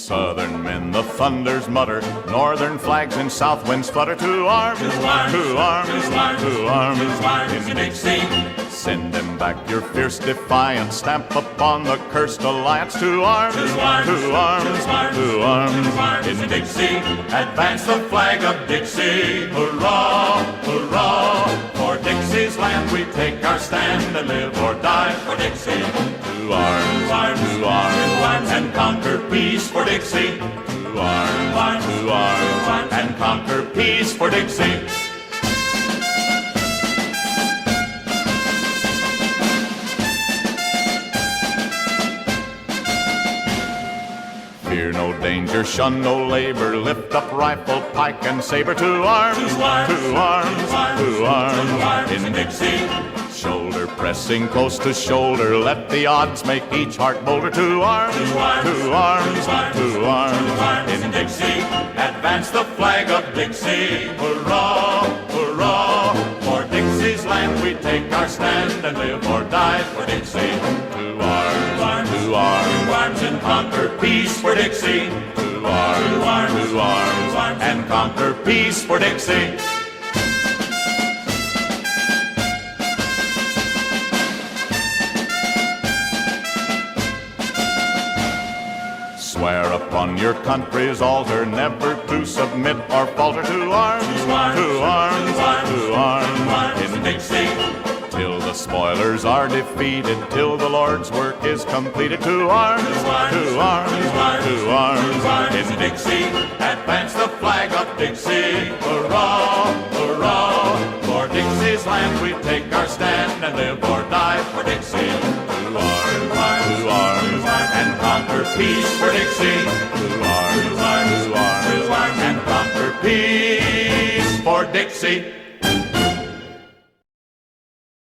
Southern men the thunders mutter, northern flags and south winds flutter. To arms, to arms, to arms, to arms, in Dixie. Send them back your fierce defiance, stamp upon the cursed alliance. To arms, to arms, to arms, to arms, in Dixie. Advance the flag of Dixie. Hurrah, hurrah, for Dixie's land we take our stand and live or die for Dixie. To arms, to arms, and conquer peace for Dixie. To arms, and conquer peace for Dixie. Fear no danger, shun no labor, lift up rifle, pike, and saber. To arms, to arms, to arms, in Dixie. Shoulder pressing close to shoulder, let the odds make each heart bolder. To arms, to arms, to arms, in Dixie. Advance the flag of Dixie. Hurrah, hurrah, for Dixie's land we take our stand and live or die for Dixie. To arms, and conquer peace for Dixie. To arms, and conquer peace for Dixie. Swear upon your country's altar never to submit or falter. To arms, to arms, to arms, in Dixie. Till the spoilers are defeated, till the Lord's work is completed. To arms, to arms, to arms, in Dixie. Advance the flag of Dixie. Hurrah, hurrah, for Dixie's land we take our stand and live or die for Dixie. To arms, and conquer peace for Dixie. To arms, and conquer peace for Dixie.